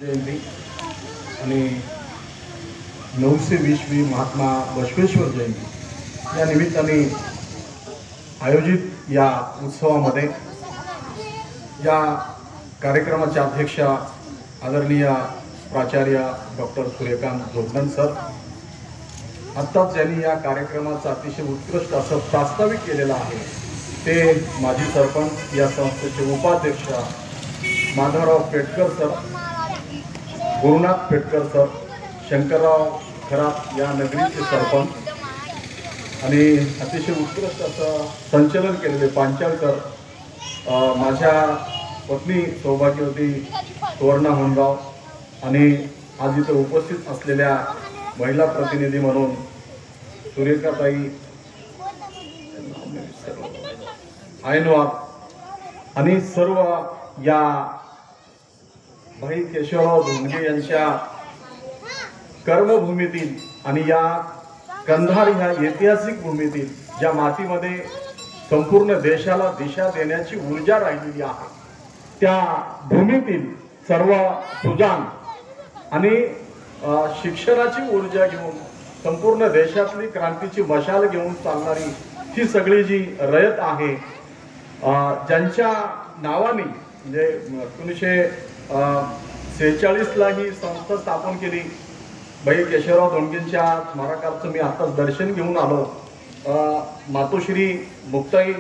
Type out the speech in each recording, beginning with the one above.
जयंती आणि 920वी महात्मा बसवेश्वर जयंती या निमित्ताने आयोजित या उत्सवामध्ये या कार्यक्रमाचे अध्यक्ष आदरणीय प्राचार्य डॉक्टर सूर्यकांत जोगदंड सर, आत्ताच ज्यांनी या कार्यक्रमाचा अतिशय उत्कृष्ट असं प्रास्ताविक केलेलं आहे ते माजी सरपंच या संस्थेचे उपाध्यक्ष माधवराव पेटकर सर, गुरुनाथ पेटकर सर, शंकरराव खरात या नगरीचे सरपंच आणि अतिशय उत्कृष्ट असं संचलन केलेले पांचाळकर, माझ्या पत्नी सौभाग्यवती सुवर्णा होनगाव आणि आज इथं उपस्थित असलेल्या महिला प्रतिनिधी म्हणून सुरेखाताई आयनवार आणि सर्व या भाई केशवराव धोंडगे यांच्या कर्मभूमीतील आणि या कंधार ह्या ऐतिहासिक भूमीतील ज्या मातीमध्ये संपूर्ण देशाला दिशा देण्याची ऊर्जा राहिलेली आहे त्या भूमीतील सर्व सुजाण आणि शिक्षणाची ऊर्जा घेऊन संपूर्ण देशातली क्रांतीची मशाल घेऊन चालणारी ही सगळी जी रयत आहे, ज्यांच्या नावाने म्हणजे 1946 ला ही संस्था स्थापन केली. भाई केशवराव धोंडगेंच्या स्मारकाचं मी आताच दर्शन घेऊन आलो. मातोश्री मुक्ताई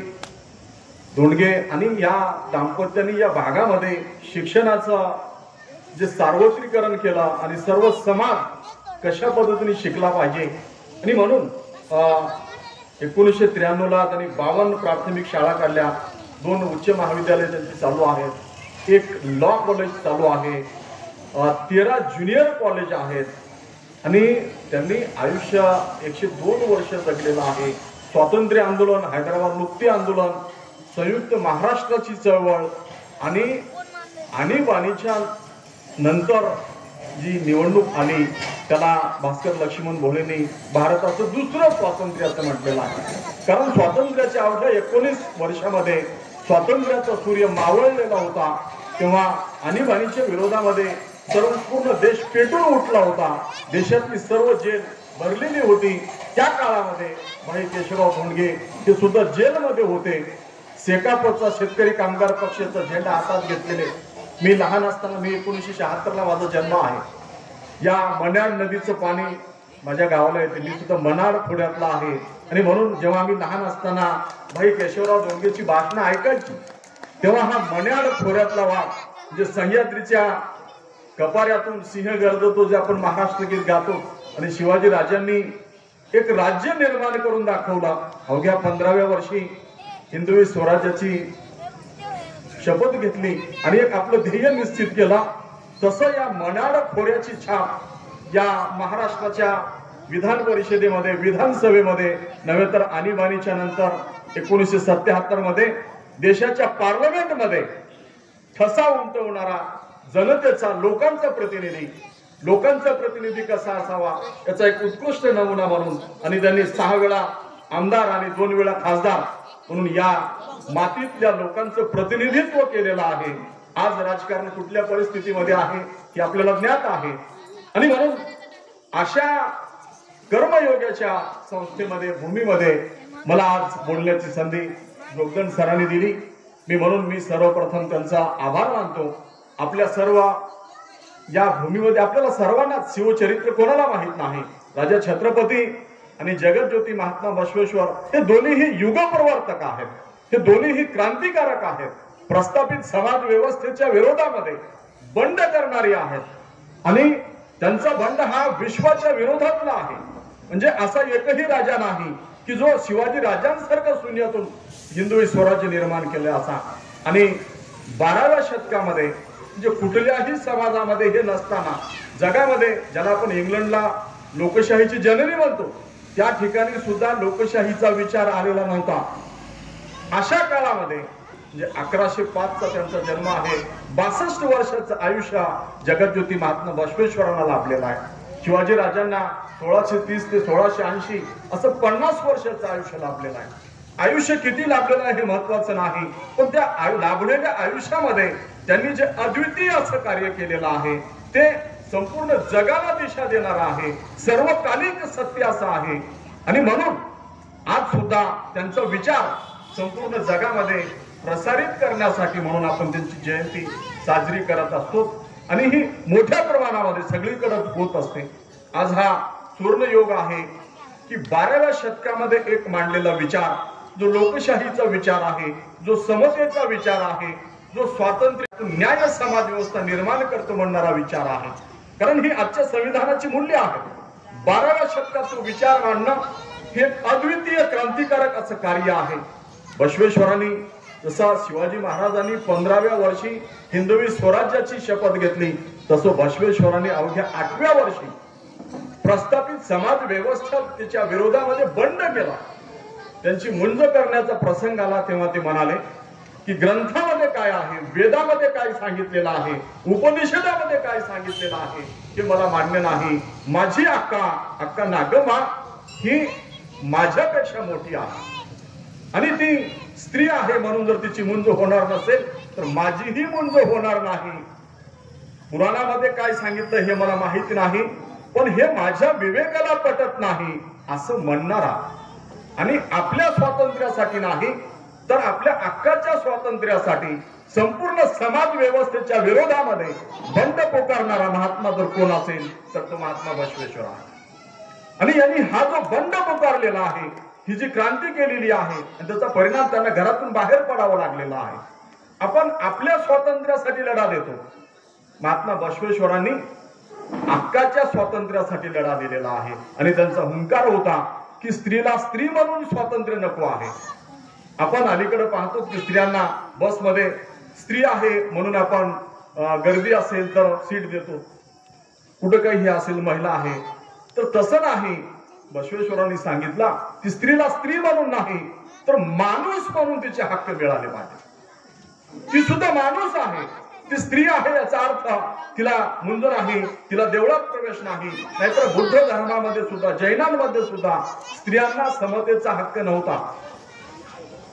धोंडगे आणि या दाम्पत्याने या भागामध्ये शिक्षणाचं जे सार्वत्रिकरण केलं आणि सर्व समाज कशा पद्धतीने शिकला पाहिजे आणि म्हणून 1993 ला त्यांनी 52 प्राथमिक शाळा काढल्या, 2 उच्च महाविद्यालय त्यांची चालू आहेत, 1 लॉ कॉलेज चालू आहे, 13 ज्युनियर कॉलेज आहेत आणि त्यांनी आयुष्य 102 वर्ष जगलेलं आहे. स्वातंत्र्य आंदोलन, हैदराबाद मुक्ती आंदोलन, संयुक्त महाराष्ट्राची चळवळ आणि आणीबाणीच्या नंतर जी निवडणूक आली त्याला भास्कर लक्ष्मण भोळेंनी भारताचं दुसरं स्वातंत्र्य असं म्हटलेलं आहे. कारण स्वातंत्र्याच्या अवघ्या 19 वर्षामध्ये स्वातंत्र्याचा सूर्य मावळलेला होता, तेव्हा आणीबाणीच्या विरोधामध्ये संपूर्ण देश पेटून उठला होता, देशातली सर्व जेल भरलेली होती. त्या काळामध्ये भाई केशवराव धोंडगे हे सुद्धा जेलमध्ये होते. सेकापचा शेतकरी कामगार पक्षाचा झेंडा हातात घेतलेले मी लहान असताना, मी 1976 ला माझा जन्म आहे. या मन्याड नदीचं पाणी माझ्या गावाला येते, मी सुद्धा मनाड खोऱ्यातला आहे आणि म्हणून जेव्हा आम्ही लहान असताना भाई केशवराव धोंडगेची भाषणं ऐकायची तेव्हा हा मन्याड खोऱ्यातला वाघ जे सह्याद्रीच्या कपाऱ्यातून सिंह गर्जतो जे आपण महाराष्ट्र गीत गातो आणि शिवाजी राजांनी एक राज्य निर्माण करून दाखवला. अवघ्या 15व्या वर्षी हिंदवी स्वराज्याची शपथ घेतली आणि एक आपलं ध्येय निश्चित केला. तसं या मन्याड खोऱ्याची छाप या महाराष्ट्राच्या विधान परिषदेमध्ये, विधानसभेमध्ये नव्हे तर आणीबाणीच्या नंतर 1977 मध्ये देशाच्या पार्लमेंटमध्ये ठसा उमटवणारा जनतेचा, लोकांचा प्रतिनिधी कसा असावा याचा एक उत्कृष्ट नमुना म्हणून आणि त्यांनी 6 वेळा आमदार आणि 2 वेळा खासदार म्हणून या मातीतल्या लोकांचं प्रतिनिधित्व केलेलं आहे. आज राजकारण कुठल्या परिस्थितीमध्ये आहे हे आपल्याला ज्ञात आहे आणि म्हणून अशा कर्मयोगाच्या संस्थेमध्ये, भूमीमध्ये मला आज बोलण्याची संधी जोगदंड सरांनी दिली. मी सर्वप्रथम त्यांचा आभार मानतो. आपल्या सर्व या भूमीमध्ये आपल्याला सर्वांना शिवचरित्र कोणाला माहित नाही. राजा छत्रपती आणि जगज्योती महात्मा बसवेश्वर हे दोन्हीही युगप्रवर्तक आहेत, हे दोन्हीही क्रांतिकारक आहेत, प्रस्थापित समाज व्यवस्थेच्या विरोधामध्ये बंड करणारी आहेत आणि त्यांचा बंड हा विश्वाच्या विरोधातला आहे. म्हणजे असा एकही राजा नाही की जो शिवाजी राजांसारखं शून्यातून हिंदवी स्वराज्य निर्माण केले असा. आणि 12व्या शतकामध्ये म्हणजे कुठल्याही समाजामध्ये हे नसताना जगामध्ये ज्याला आपण इंग्लंडला लोकशाहीची जननी म्हणतो त्या ठिकाणी सुद्धा लोकशाहीचा विचार आलेला नव्हता. अशा काळामध्ये म्हणजे 1105 चा त्यांचा जन्म आहे, 62 वर्षाचं आयुष्य जगज्योती महात्मा बसवेश्वरांना लाभलेलं आहे. शिवाजी राजांना 1630 ते 1680 असं 50 वर्षाचं आयुष्य लाभलेलं आहे. आयुष्य किती लाभलेलं आहे हे महत्वाचं नाही, पण त्या लाभलेल्या आयुष्यामध्ये त्यांनी जे अद्वितीय असं कार्य केलेलं आहे ते संपूर्ण जगाला दिशा देणारा आहे, सर्वकालिक सत्य असं आहे. आणि म्हणून आज सुद्धा त्यांचा विचार संपूर्ण जगामध्ये प्रसारित करण्यासाठी म्हणून आपण त्यांची जयंती साजरी करत असतो आणि ही मोठ्या प्रमाणामध्ये सगळीकडे होत असते. आज हा सुवर्णयोग आहे की 12व्या शतकामध्ये एक मांडलेला विचार, जो लोकशाहीचा विचार आहे, जो समतेचा विचार आहे, जो स्वातंत्र्य न्याय समाज व्यवस्था निर्माण करतो म्हणणारा विचार आहे. कारण ही आजच्या संविधानाची मूल्य आहे. 12व्या शतकात तो विचार मांडणं हे अद्वितीय क्रांतिकारक असं कार्य आहे. बसवेश्वरांनी जसा शिवाजी महाराजांनी 15व्या वर्षी हिंदवी स्वराज्याची शपथ घेतली, तसं बसवेश्वरांनी अवघ्या 8व्या वर्षी प्रस्थापित समाज व्यवस्थेच्या विरोधामध्ये बंड केला. त्यांची मुंज करण्याचा प्रसंग आला तेव्हा ते म्हणाले की ग्रंथामध्ये काय आहे, वेदामध्ये काय सांगितलेलं आहे, उपनिषदामध्ये काय सांगितलेलं आहे हे मला मान्य नाही. माझी अक्का नागमा ही माझ्यापेक्षा मोठी आहे आणि ती स्त्री आहे म्हणून जर तिची मुंज होणार नसेल तर माझीही मुंज होणार नाही. पुराणामध्ये काय सांगितलं हे मला माहिती नाही, पण हे माझ्या विवेकाला पटत नाही असं म्हणणारा आणि आपल्या स्वातंत्र्यासाठी नाही तर आपल्या हक्काच्या स्वातंत्र्यासाठी संपूर्ण समाज व्यवस्थेच्या विरोधामध्ये बंड पोकारणारा महात्मा जर कोण असेल तर तो महात्मा बसवेश्वर आहे. आणि यांनी हा जो बंड पोकारलेला आहे, ही जी क्रांती केलेली आहे आणि त्याचा परिणाम त्यांना घरातून बाहेर पडावा लागलेला आहे. आपण आपल्या स्वातंत्र्यासाठी लढा देतो, महात्मा बसवेश्वरांनी हक्काच्या स्वातंत्र्यासाठी लढा दिलेला आहे. आणि त्यांचा हुंकार होता की स्त्रीला स्त्री म्हणून स्वातंत्र्य नको आहे. आपण अलीकडे पाहतो की स्त्रियांना बसमध्ये स्त्री आहे म्हणून आपण गर्दी असेल तर सीट देतो, कुठं काही हे असेल महिला आहे तर तसं नाही. बसवेश्वरांनी सांगितला की स्त्रीला स्त्री म्हणून नाही तर माणूस म्हणून तिचे हक्क मिळाले पाहिजे. ती सुद्धा माणूस आहे, ती स्त्री आहे याचा अर्थ तिला मुंज नाही, तिला देवळात प्रवेश नाही. नाहीतर बुद्ध धर्मामध्ये सुद्धा, जैनांमध्ये सुद्धा स्त्रियांना समतेचा हक्क नव्हता.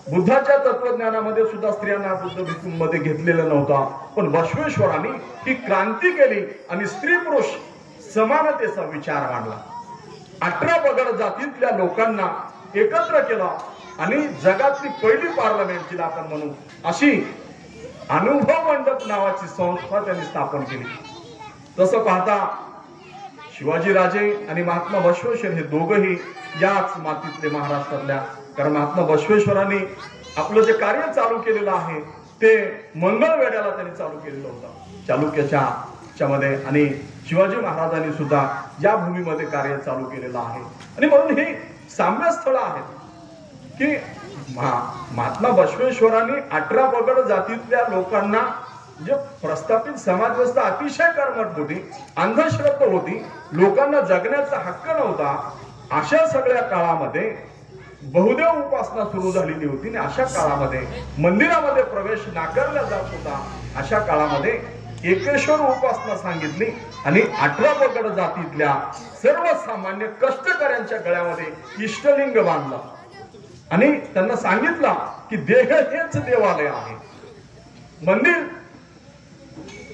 बुद्धाच्या तत्वज्ञानामध्ये सुद्धा स्त्रियांना बुद्ध भिक्षूंमध्ये घेतलेला नव्हता. पण बसवेश्वरांनी ही क्रांती केली आणि स्त्री पुरुष समानतेचा विचार मांडला. 18 पगड जातीतल्या लोकांना एकत्र केला आणि जगातली पहिली पार्लमेंट जिला आपण म्हणू अशी अनुभव मंडप नावाची संस्था त्यांनी स्थापन केली. तसं पाहता शिवाजी राजे आणि महात्मा बसवेश्वर हे दोघंही याच मातीतले महाराष्ट्रातल्या. कारण महात्मा बसवेश्वरांनी आपलं जे कार्य चालू केलेलं आहे ते मंगळवेढ्याला त्यांनी चालू केलेलं होतं चालुक्याच्या मध्ये, आणि शिवाजी महाराजांनी सुद्धा या भूमीमध्ये कार्य चालू केलेलं आहे. आणि म्हणून ही साम्य स्थळ आहेत की महात्मा बसवेश्वरांनी 18 पगड जातीतल्या लोकांना जे प्रस्थापित समाज व्यवस्था अतिशय कर्मठ होती, अंधश्रद्धा होती, लोकांना जगण्याचा हक्क नव्हता, अशा सगळ्या काळामध्ये बहुदेव उपासना सुरू झालेली होती आणि अशा काळामध्ये मंदिरामध्ये प्रवेश नाकारला जात होता. अशा काळामध्ये एकेश्वर उपासना सांगितली आणि 18 पगड जातीतल्या सर्वसामान्य कष्टकऱ्यांच्या गळ्यामध्ये इष्टलिंग बांधला आणि त्यांना सांगितलं की देह हेच देवालय आहे.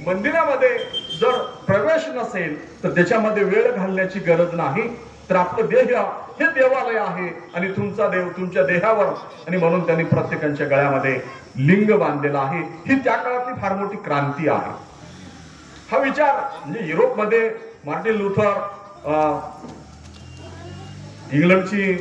मंदिरामध्ये जर प्रवेश नसेल तर त्याच्यामध्ये वेळ घालण्याची गरज नाही, तर आपलं देह हे देवालय आहे आणि तुमचा देव तुमच्या देहावर. आणि म्हणून त्यांनी प्रत्येकाच्या गळ्यामध्ये लिंग बांधलेला आहे. ही त्या काळातली फार मोठी क्रांती आहे. हा विचार म्हणजे युरोपमध्ये मार्टिन लुथर, इंग्लंडची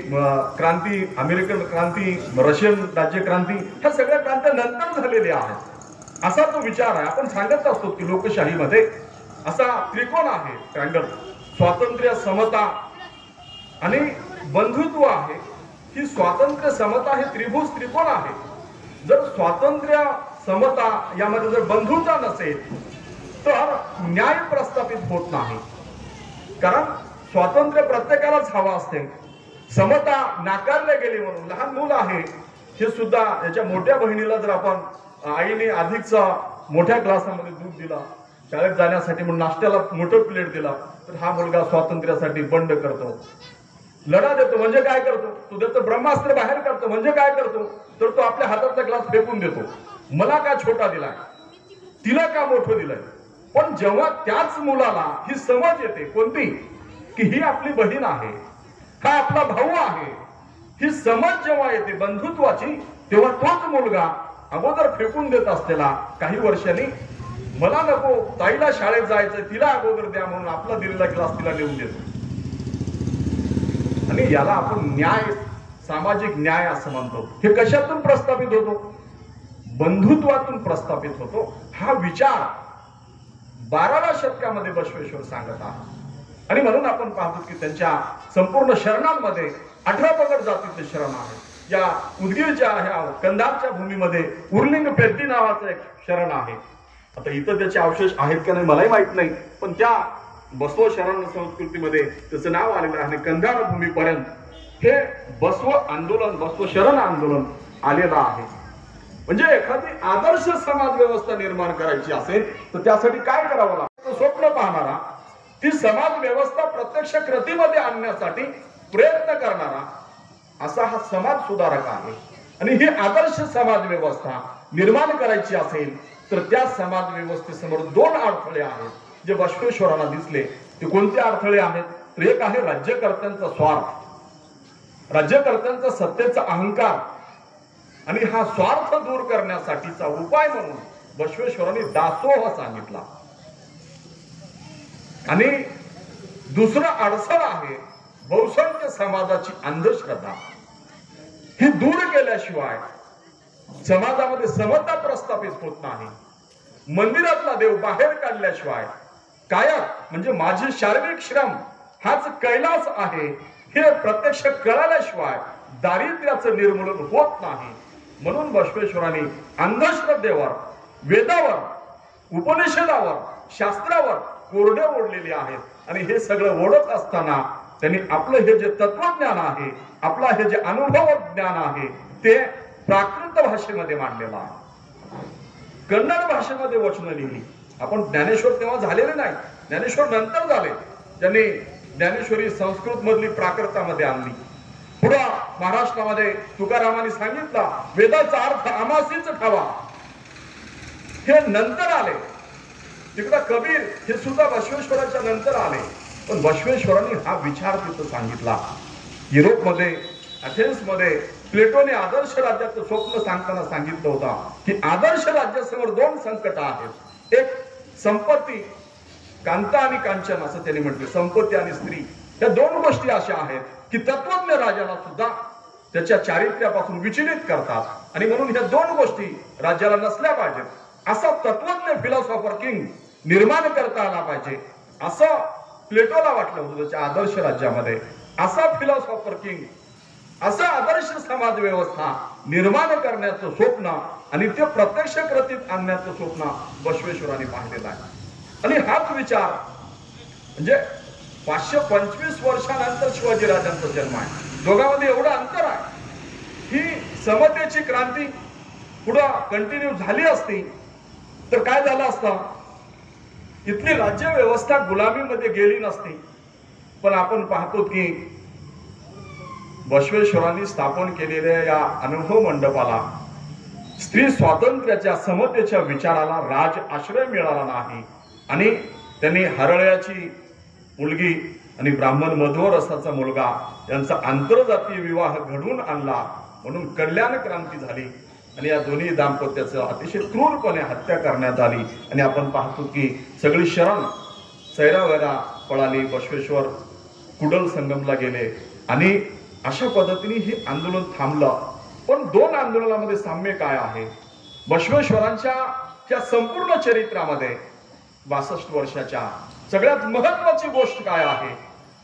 क्रांती, अमेरिकन क्रांती, रशियन राज्य क्रांती, ह्या सगळ्या क्रांत्या नंतर झालेल्या आहेत असा तो विचार आहे. आपण सांगत असतो की लोकशाहीमध्ये असा त्रिकोण आहे, ट्रँगल, स्वातंत्र्य, समता आणि बंधुत्व आहे. ही स्वातंत्र्य समता हे त्रिभुज त्रिकोण आहे. जर स्वातंत्र्य समता यामध्ये जर बंधुता नसेल तर न्याय प्रस्थापित होत नाही. कारण स्वातंत्र्य प्रत्येकालाच हवा असते, समता नाकारले गेली म्हणून. लहान मूल आहे हे सुद्धा, याच्या मोठ्या बहिणीला जर आपण आईने अधिकचा मोठ्या ग्लासामध्ये दूध दिला शाळेत जाण्यासाठी म्हणून, नाश्त्याला मोठं प्लेट दिला, तर हा मुलगा स्वातंत्र्यासाठी बंड करतो, लढा देतो. म्हणजे काय करतो तो? त्याचं ब्रह्मास्त्र बाहेर करतो. म्हणजे काय करतो तर तो आपल्या हातातला ग्लास फेकून देतो. मला का छोटा दिलाय, तिला का मोठं दिलंय. पण जेव्हा त्याच मुलाला ही समज येते कोणती, की ही आपली बहीण आहे, हा आपला भाऊ आहे, ही समज जेव्हा येते बंधुत्वाची, तेव्हा तोच मुलगा अगोदर फेकून देत असलेला काही वर्षांनी मला नको, ताईला शाळेत जायचं, तिला अगोदर द्या म्हणून आपला दिलेला ग्लास तिला नेऊन देतो. आणि याला आपण न्याय, सामाजिक न्याय असं म्हणतो. हे कशातून प्रस्थापित होतो? बंधुत्वातून प्रस्थापित होतो. हा विचार 12व्या शतकामध्ये बसवेश्वर सांगत आहे. आणि म्हणून आपण पाहतो की त्यांच्या संपूर्ण शरणांमध्ये 18 पगड जातीचे शरण आहे. या उदगीरच्या ह्या कंधारच्या भूमीमध्ये उर्लिंग पेद्दी नावाचं एक शरण आहे. आता इथं त्याचे अवशेष आहेत का नाही मलाही माहित नाही, पण त्या बसव शरण संस्कृतीमध्ये त्याचं नाव आलेलं आहे. कंधार भूमीपर्यंत हे बसव आंदोलन, बसव शरण आंदोलन आलेलं आहे. म्हणजे एखादी आदर्श समाज व्यवस्था निर्माण करायची असेल तर त्यासाठी काय करावं लागतं? स्वप्न पाहणारा, ती समाज व्यवस्था प्रत्यक्ष कृतीमध्ये आणण्यासाठी प्रयत्न करणारा असा हा समाज सुधारक आहे. आणि ही आदर्श समाज व्यवस्था निर्माण करायची असेल तर त्या समाज व्यवस्थेसमोर 2 अडथळे आहेत जे बसवेश्वरांना दिसले. ते कोणते अडथळे आहेत? तर एक आहे राज्यकर्त्यांचा स्वार्थ, राज्यकर्त्यांचा सत्तेचा अहंकार. आणि हा स्वार्थ दूर करण्यासाठीचा उपाय म्हणून बसवेश्वरांनी दासोह सांगितला. आणि दुसरं अडसर आहे बहुसंख्य समाजाची अंधश्रद्धा. ही दूर केल्याशिवाय समाजामध्ये समता प्रस्थापित होत नाही. मंदिरातला देव बाहेर काढल्याशिवाय, कायक म्हणजे माझे शारीरिक श्रम हाच कैलास आहे हे प्रत्यक्ष कळाल्याशिवाय दारिद्र्याचं निर्मूलन होत नाही. म्हणून बसवेश्वरांनी अंधश्रद्धेवर, वेदावर, उपनिषदावर, शास्त्रावर कोरडे ओढलेले आहेत. आणि हे सगळं ओढत असताना त्यांनी आपलं हे जे तत्वज्ञान आहे, आपला हे जे अनुभव ज्ञान आहे ते प्राकृत भाषेमध्ये मांडलेलं आहे. कन्नड भाषेमध्ये वचनं लिहिली. आपण ज्ञानेश्वर तेव्हा झालेले नाही, ज्ञानेश्वर नंतर झाले. ज्यांनी ज्ञानेश्वरी संस्कृत मधली प्राकृतामध्ये आणली. पुढे महाराष्ट्रामध्ये तुकारामांनी सांगितला वेदाचा अर्थ आमासीच ठावा, हे नंतर आले. तिकडे कबीर हे सुद्धा बसवेश्वराच्या नंतर आले. पण बसवेश्वरांनी हा विचार तिथं सांगितला. युरोपमध्ये, अथेन्समध्ये प्लेटोने आदर्श राज्याचं स्वप्न सांगताना सांगितलं होतं की आदर्श राज्यासमोर 2 संकट आहेत. एक संपत्ती, कांता आणि कांचन असं त्यांनी म्हटले. संपत्ती आणि स्त्री या 2 गोष्टी अशा आहेत की तत्वज्ञ राजाला सुद्धा त्याच्या चारित्र्यापासून विचलित करतात. आणि म्हणून ह्या 2 गोष्टी राज्याला नसल्या पाहिजेत. असा तत्वज्ञ फिलॉसॉफर किंग निर्माण करता आला पाहिजे असं प्लेटोला वाटलं होतं त्याच्या आदर्श राज्यामध्ये. असा फिलॉसॉफर किंग, असा आदर्श समाज व्यवस्था निर्माण करण्याचं स्वप्न आणि ते प्रत्यक्ष कृतीत आणण्याचं स्वप्न बसवेश्वरांनी पाहिलेलं आहे. आणि हाच विचार म्हणजे 525 वर्षानंतर शिवाजी राजांचा जन्म आहे. दोघांमध्ये एवढं अंतर आहे. ही समतेची क्रांती पुढे कंटिन्यू झाली असती तर काय झालं असतं? इथली राज्य व्यवस्था गुलामीमध्ये गेली नसती. पण आपण पाहतो की बसवेश्वरांनी स्थापन केलेल्या या अनुभव मंडपाला स्त्री स्वातंत्र्याच्या, समतेच्या विचाराला राज आश्रय मिळाला नाही. आणि त्यांनी हरळ्याची मुलगी आणि ब्राह्मण मध्वरसाचा मुलगा यांचा आंतरजातीय विवाह घडवून आणला. म्हणून कल्याण क्रांती झाली आणि या दोन्ही दाम्पत्याचं अतिशय क्रूरपणे हत्या करण्यात आली. आणि आपण पाहतो की सगळी शरण सैरावैरा पळाली. बसवेश्वर कुडल संगमला गेले आणि अशा पद्धतीने हे आंदोलन थांबलं. पण 2 आंदोलनामध्ये साम्य काय आहे? बसवेश्वरांच्या त्या संपूर्ण चरित्रामध्ये 62 वर्षाच्या सगळ्यात महत्वाची गोष्ट काय आहे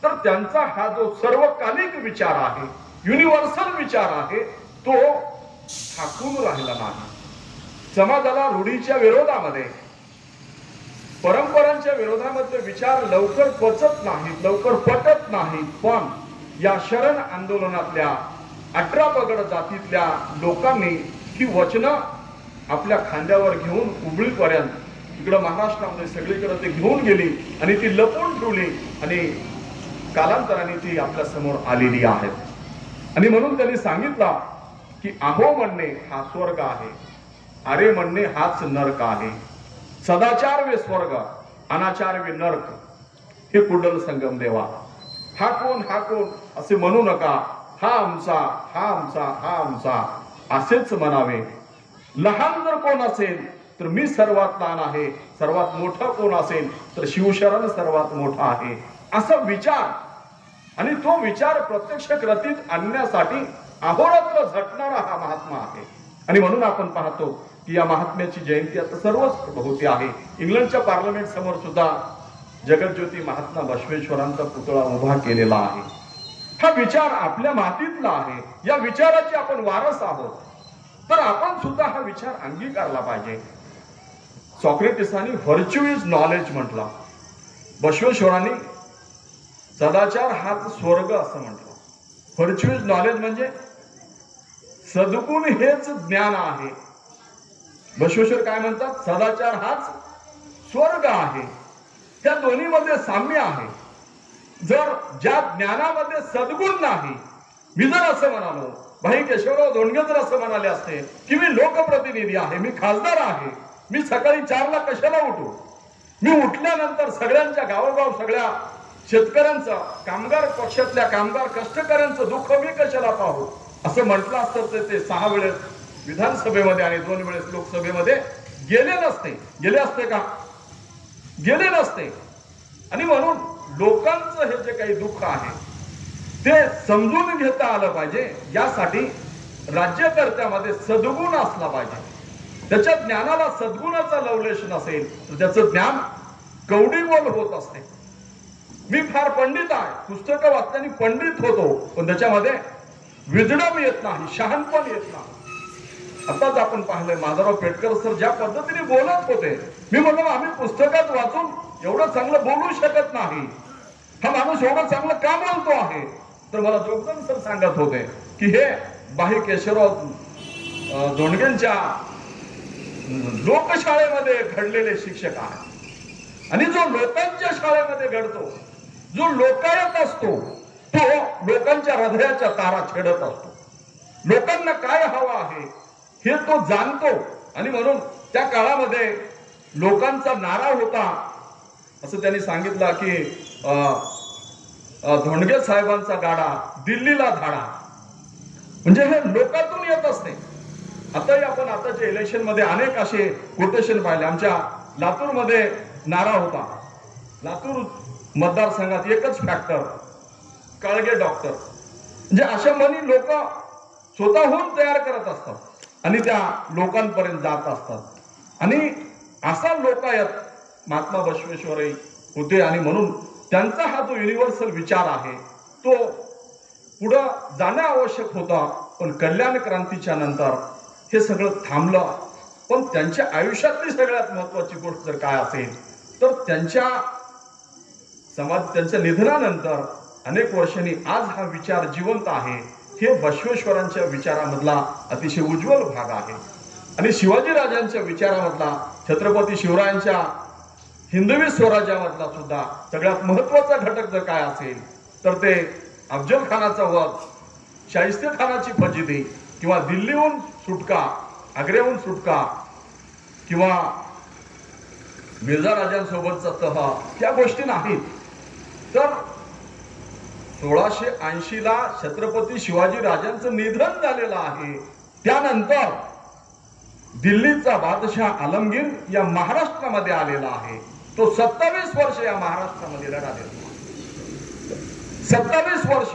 तर त्यांचा हा जो सर्वकालिक विचार आहे, युनिव्हर्सल विचार आहे, तो ठाकून राहिला नाही. समाजाला रूढीच्या विरोधामध्ये, परंपरांच्या विरोधामध्ये विचार लवकर पचत नाहीत, लवकर पटत नाहीत. पण या शरण आंदोलनातल्या 18 पगड जातीतल्या लोकांनी ही वचनं आपल्या खांद्यावर घेऊन हुबळीपर्यंत इकडे महाराष्ट्रामध्ये सगळीकडे ते घेऊन गेली आणि ती लपवून ठेवली आणि कालांतराने ती आपल्या समोर आलेली आहेत. आणि म्हणून त्यांनी सांगितलं की आहो म्हणणे हा स्वर्ग आहे, अरे म्हणणे हाच नरक आहे. सदाचार वे स्वर्ग अनाचार वे नरक, हे कुंडल संगम देवा. हा कोण असे म्हणू नका. हा आमचा, हा आमचा, हा आमचा असेच म्हणावे. लहान जर कोण असेल तर मी सर्वात लहान आहे, सर्वात मोठा कोण असेल तर शिवशरण सर्वात मोठा आहे, असा विचार आणि तो विचार प्रत्यक्ष कृतीत आणण्यासाठी अहोरात्र झटणारा हा महात्मा आहे. आणि म्हणून आपण पाहतो की या महात्म्याची जयंती आता सर्वच भोवती आहे. इंग्लंडच्या पार्लमेंट समोर सुद्धा जगज्योती महात्मा बसवेश्वरांचा पुतळा उभा केलेला आहे. हा विचार आपल्या मातीतला आहे. या विचाराचे आपण वारस आहोत, तर आपण सुद्धा हा विचार अंगीकारला पाहिजे. सॉक्रेटिसांनी व्हर्च्यू इज नॉलेज म्हटला, बसवेश्वरांनी सदाचार हाच स्वर्ग असं म्हटलं. व्हर्च्यू इज नॉलेज म्हणजे सद्गुण हेच ज्ञान आहे. बसवेश्वर काय म्हणतात? सदाचार हाच स्वर्ग आहे. त्या दोन्हीमध्ये साम्य आहे. जर ज्या ज्ञानामध्ये सद्गुण नाही, मी जर असं म्हणालो, भाई केशवराव धोंडगे जर असं म्हणाले असते की मी लोकप्रतिनिधी आहे, मी खासदार आहे, मी सकाळी 4ला कशाला उठू, मी उठल्यानंतर सगळ्यांच्या गावोगाव सगळ्या शेतकऱ्यांचं, कामगार पक्षातल्या कामगार कष्टकऱ्यांचं दुःख मी कशाला पाहू, असं म्हटलं असतं तर ते 6 वेळेस विधानसभेमध्ये आणि 2 वेळेस लोकसभेमध्ये गेले नसते. गेले असते का? गेले नसते. आणि म्हणून लोकांचं हे जे काही दुःख आहे ते समजून घेता आलं पाहिजे. यासाठी राज्यकर्त्यामध्ये सद्गुण असला पाहिजे. त्याच्या ज्ञानाला सद्गुणाचा लवलेश नसेल तर त्याचं ज्ञान कवडीमोल होत असते. मी फार पंडित आहे, पुस्तकं वाचल्याने पंडित होतो, पण त्याच्यामध्ये विजडम येत नाही, शहाणपण येत नाही. आताच आपण पाहिलंय माधवराव पेटकर सर ज्या पद्धतीने बोलत होते, मी म्हणलो आम्ही पुस्तकात वाचून एवढं चांगलं बोलू शकत नाही, हा माणूस एवढं चांगलं का बोलतो आहे. तर मला जोगदन सर सांगत होते की हे भाई केशवराव धोंडगेंच्या लोकशाळेमध्ये घडलेले शिक्षक आहेत. आणि जो लोकांच्या शाळेमध्ये घडतो, जो लोकायत असतो, तो लोकांच्या हृदयाच्या तारा छेडत असतो. लोकांना काय हवं आहे हे तो जाणतो. आणि म्हणून त्या काळामध्ये लोकांचा नारा होता, असं त्यांनी सांगितलं की धोंडगे साहेबांचा गाडा दिल्लीला धाडा. म्हणजे हे लोकातून येत असते. आताही आपण आताच्या इलेक्शन मध्ये अनेक असे कोटेशन पाहिले. आमच्या लातूरमध्ये नारा होता, लातूर मतदारसंघात एकच फॅक्टर, काळगे डॉक्टर. म्हणजे अशा म्हणी लोक स्वतःहून तयार करत असतात आणि त्या लोकांपर्यंत जात असतात. आणि असा लोकायत महात्मा बसवेश्वरही होते. आणि म्हणून त्यांचा हा जो युनिव्हर्सल विचार आहे तो पुढं जाणं आवश्यक होता. पण कल्याण क्रांतीच्या नंतर हे सगळं थांबलं. पण त्यांच्या आयुष्यातली सगळ्यात महत्वाची गोष्ट जर काय असेल तर त्यांच्या निधनानंतर अनेक वर्षांनी आज हा विचार जिवंत आहे. हे बसवेश्वरांच्या विचारामधला अतिशय उज्ज्वल भाग आहे. आणि शिवाजी राजांच्या विचारामधला, छत्रपती शिवरायांच्या हिंदवी स्वराज्यामधला सुद्धा सगळ्यात महत्वाचा घटक जर काय असेल तर ते अफजल खानाचा वध, शाहिस्ते खानाची फजिती, किंवा दिल्लीहून सुटका, आग्र्याहून सुटका, किंवा मिर्झा राजांसोबतचा तह, त्या गोष्टी नाहीत. तर 1680ला छत्रपती शिवाजी राजांचं निधन झालेलं आहे. त्यानंतर दिल्लीचा बादशाह आलमगीर या महाराष्ट्रामध्ये आलेला आहे. तो 27 वर्ष या महाराष्ट्रामध्ये लढा देतो. 27 वर्ष.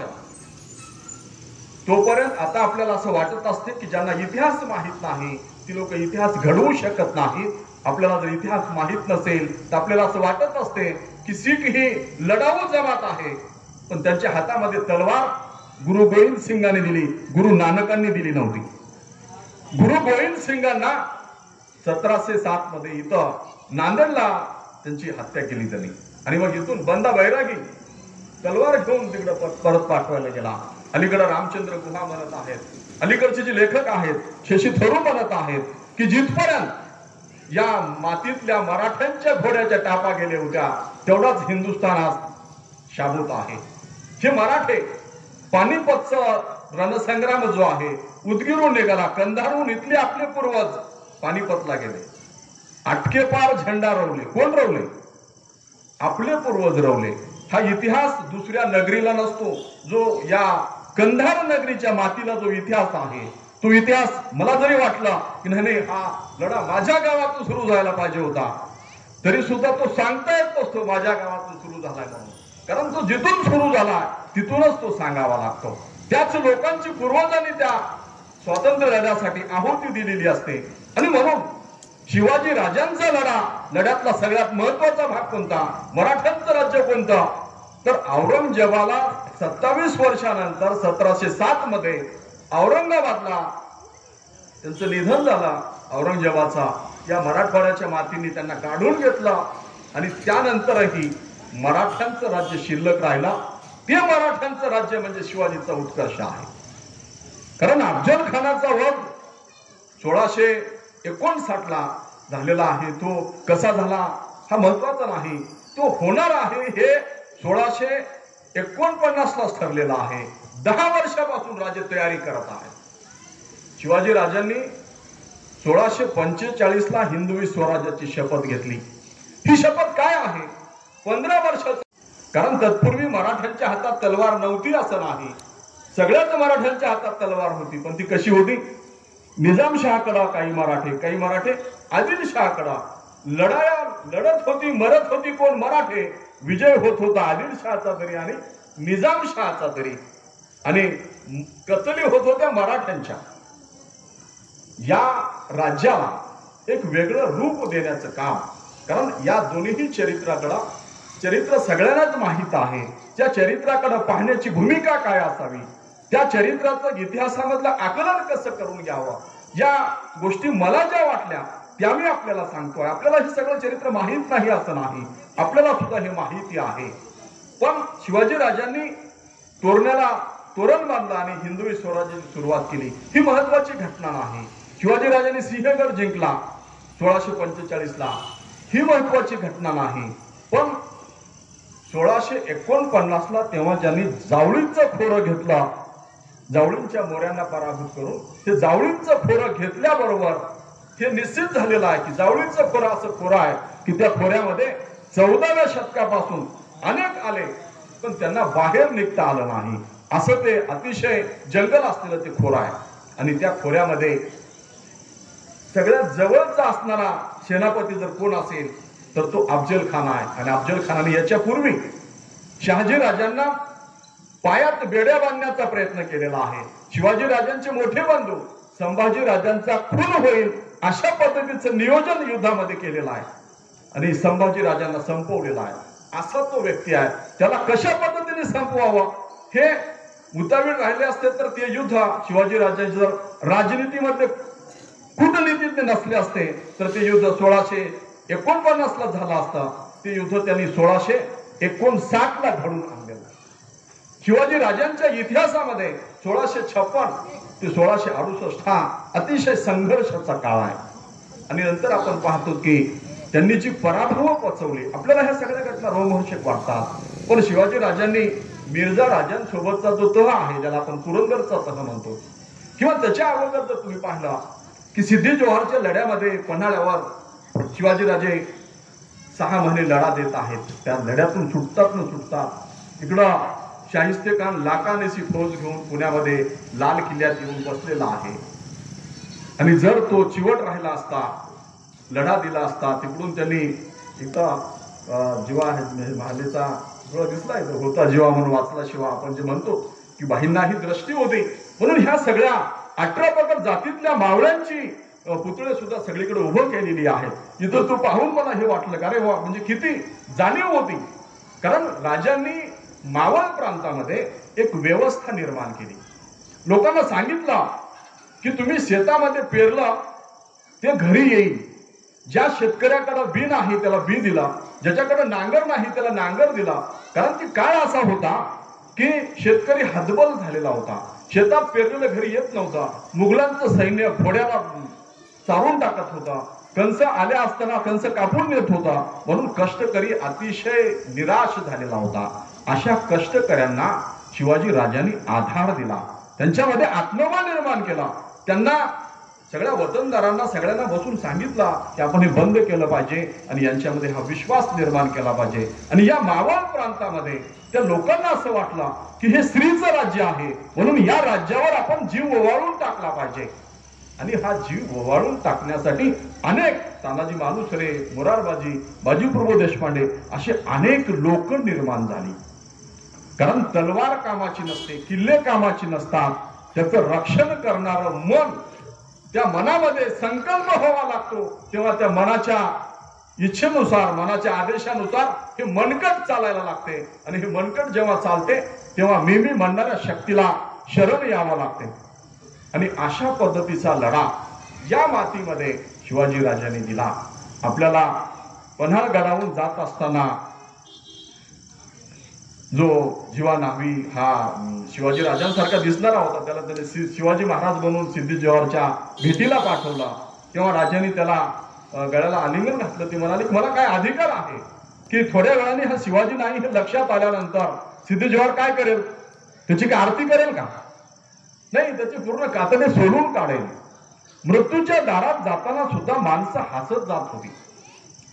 तोपर्यंत आता आपल्याला असं वाटत असते की ज्यांना इतिहास माहित नाही ती लोक इतिहास घडवू शकत नाहीत. आपल्याला जर इतिहास माहित नसेल तर आपल्याला असं वाटत असते की शीख ही लढाऊ जमात आहे, पण त्यांच्या हातामध्ये तलवार गुरु गोविंद सिंगांनी दिली, गुरु नानकांनी दिली नव्हती. गुरु गोविंद सिंगांना 1707 मध्ये इथं नांदेडला त्यांची हत्या केली त्यांनी. आणि मग इथून बंदा बैरागी तलवार घेऊन तिकडे परत पाठवायला गेला. अलीकडे रामचंद्र गुहा म्हणत आहेत, अलीकडचे जे लेखक आहेत शशी थरूर म्हणत आहेत की जिथपर्यंत या मातीतल्या मराठ्यांच्या घोड्याच्या टापा गेल्या होत्या तेवढाच हिंदुस्थान आज शाबूत आहे. हे मराठे पानिपतचा रणसंग्राम जो आहे उदगीरून निघाला, कंधारहून इथले आपले पूर्वज पानिपतला गेले, आटकेपार झेंडा रोवले. कोण रोवले? आपले पूर्वज रवले. हा इतिहास दुसऱ्या नगरीला नसतो. जो या कंधार नगरीच्या मातीला जो इतिहास आहे, तो इतिहास मला जरी वाटला की नाही हा लढा माझ्या गावातून सुरू झाला पाहिजे होता, तरी सुद्धा तो सांगता येत नसतो माझ्या गावातून सुरू झालाय म्हणून. कारण तो जिथून सुरू झाला तिथूनच तो सांगावा लागतो. त्याच लोकांची पूर्वजांनी त्या स्वातंत्र्य लढ्यासाठी आहुती दिलेली असते. आणि म्हणून शिवाजी राजांचा लढ्यातला सगळ्यात महत्वाचा भाग कोणता, मराठ्यांचं राज्य कोणतं, तर औरंगजेबाला 27 वर्षानंतर 1707 मध्ये औरंगाबादला त्यांचं निधन झालं. औरंगजेबाचा या मराठवाड्याच्या मातीने त्यांना काढून घेतलं आणि त्यानंतरही मराठ्यांचं राज्य शिल्लक राहिला. ते मराठ्यांचं राज्य म्हणजे शिवाजीचा उत्कर्ष आहे. कारण अफजल खानाचा वध 1659 ला झालेला आहे. तो कसा झाला हा महत्वाचा नाही, तो होणार आहे हे 1649 लाच ठरलेला आहे. 10 वर्षापासून राज्य तयारी करत आहे. शिवाजी राजांनी 1645 ला हिंदवी स्वराज्याची शपथ घेतली. ही शपथ काय आहे, 15 वर्षाची. कारण तत्पूर्वी मराठ्यांच्या हातात तलवार नव्हती असं नाही, सगळ्याच मराठ्यांच्या हातात तलवार होती. पण ती कशी होती, निजामशहाकडे काही मराठे आदिलशहाकडे लढत होती, मरत होती कोण, मराठे. विजय होत होता आदिलशहाचा तरी आणि निजामशहाचा तरी, आणि कतली होत होत्या मराठ्यांच्या. या राज्याला एक वेगळं रूप देण्याचं काम, कारण या दोन्ही चरित्र सगळ्यांनाच माहित आहे. त्या चरित्राकडे पाहण्याची भूमिका काय असावी, त्या चरित्राचं इतिहासामधलं आकलन कसं करून घ्यावं, या गोष्टी मला ज्या वाटल्या त्या मी आपल्याला सांगतोय. आपल्याला हे सगळं चरित्र माहीत नाही असं नाही, आपल्याला सुद्धा हे माहिती आहे. पण शिवाजी राजांनी तोरण्याला तोरण बांधलं आणि हिंदवी स्वराज्याची सुरुवात केली. ही महत्वाची घटना नाही. शिवाजी राजांनी सिंहगड जिंकला 1645 ला, ही महत्वाची घटना नाही. पण 1649 ला तेव्हा ज्यांनी जावळीचं खोरं घेतलं, जावळींच्या मोऱ्यांना पराभूत करून ते जावळीचं खोरं घेतल्याबरोबर हे निश्चित झालेलं आहे की जावळीचं खोरं असं खोरं आहे की त्या खोऱ्यामध्ये 14व्या शतकापासून अनेक आले पण त्यांना बाहेर निघता आलं नाही. असं ते अतिशय जंगल असलेलं ते खोरं आहे. आणि त्या खोऱ्यामध्ये सगळ्यात जवळचा असणारा सेनापती जर कोण असेल तर तो अफजल खान आहे. आणि अफजल खानाने याच्यापूर्वी शहाजी राजांना पायात बेड्या बांधण्याचा प्रयत्न केलेला आहे. शिवाजी राजांचे मोठे बंधू संभाजी राजांचा खून होईल अशा पद्धतीचं नियोजन युद्धामध्ये केलेलं आहे आणि संभाजी राजांना संपवलेला आहे. असा तो व्यक्ती आहे. त्याला कशा पद्धतीने संपवावं हे उतावीळ राहिले असते तर ते युद्ध शिवाजी राजांचे जर राजनीतीमध्ये कूटनीतीत नसले असते तर ते युद्ध 1649 ला झालं असतं. ते युद्ध त्यांनी 1659 ला घडून आणलेलं. शिवाजी राजांच्या इतिहासामध्ये 1656 ते 1668 हा अतिशय संघर्षाचा काळ आहे. आणि नंतर आपण पाहतो की त्यांनी जी पराभव पचवली, आपल्याला ह्या सगळ्या घटना रोमहर्षक वाटतात. पण शिवाजी राजांनी मिर्झा राजांसोबतचा जो तह आहे, ज्याला आपण पुरंदरचा तह म्हणतो, किंवा त्याच्या अगोदर जर तुम्ही पाहिलं की सिद्धी जोहरच्या लढ्यामध्ये पन्हाळ्यावर शिवाजीराजे 6 महिने लढा देत आहेत. त्या लढ्यातून सुटतात न सुटतात इकडं शाहिस्ते खान लाखानेसी फौज घेऊन पुण्यामध्ये लाल किल्ल्यात येऊन बसलेला आहे. आणि जर तो चिवट राहिला असता, लढा दिला असता, तिकडून त्यांनी इथं जीवा महालेचा दिसलाय होता जीवा म्हणून वाचला शिवा, आपण जे म्हणतो की बाहींनाही दृष्टी होती. म्हणून ह्या सगळ्या 18 प्रकार जातीतल्या मावळ्यांची पुतळे सुद्धा सगळीकडे उभं केलेली आहेत. इथं तो पाहून मला हे वाटलं का रे वा, म्हणजे किती जाणीव होती. कारण राजांनी मावळ प्रांतामध्ये एक व्यवस्था निर्माण केली. लोकांना सांगितलं की तुम्ही शेतामध्ये पेरलं ते घरी येईल. ज्या शेतकऱ्याकडे बी नाही त्याला बी दिला, ज्याच्याकडे नांगर नाही त्याला नांगर दिला. कारण ती काळ असा होता की शेतकरी हतबल झालेला होता, शेतात पेरलेलं घरी येत नव्हता. मुघलांचं सैन्य घोड्याला चारून टाकत होता, कंस आल्या असताना कंस कापून नेत होता. म्हणून कष्टकरी अतिशय निराश झालेला होता. अशा कष्टकऱ्यांना शिवाजी राजांनी आधार दिला, त्यांच्यामध्ये आत्मबळ निर्माण केला, त्यांना सगळ्या वतनदारांना सगळ्यांना बसून सांगितला की आपण हे बंद केलं पाहिजे आणि यांच्यामध्ये हा विश्वास निर्माण केला पाहिजे। आणि या मावळ प्रांतामध्ये त्या लोकांना असं वाटलं की हे स्त्रीचं राज्य आहे, म्हणून या राज्यावर आपण जीव ओवाळून टाकला पाहिजे। आणि हा जीव ओवाळून टाकण्यासाठी अनेक तानाजी मालुसरे, मोरारबाजी, बाजीप्रभू देशपांडे असे अनेक लोक निर्माण झाली। कारण तलवार कामाची नसते, किल्ले कामाची नसतात, त्याचं रक्षण करणारं मन, त्या मनामध्ये संकल्प व्हावा लागतो, तेव्हा त्या मनाच्या इच्छेनुसार, मनाच्या आदेशानुसार हे मनकट चालायला लागते। आणि हे मनकट जेव्हा चालते तेव्हा मी म्हणणाऱ्या शक्तीला शरण यावं लागते। आणि अशा पद्धतीचा लढा या मातीमध्ये शिवाजी राजांनी दिला। आपल्याला पन्हाळगडावरून जात असताना जो जीवा न्हावी हा शिवाजी राजांसारखा दिसणारा होता, त्याला त्याने शिवाजी महाराज बनवून सिद्धी जोहरच्या भेटीला पाठवला। तेव्हा राजांनी त्याला गळ्याला आलिंगन घातलं। ते म्हणाले मला काय अधिकार आहे की थोड्या वेळाने हा शिवाजी नाही हे लक्षात आल्यानंतर सिद्धी जोहर काय करेल, त्याची काय आरती करेल का? नाही, त्याचे पूर्ण कातडे सोडून काढेल। मृत्यूच्या दारात जाताना सुद्धा माणसं हसत जात होती।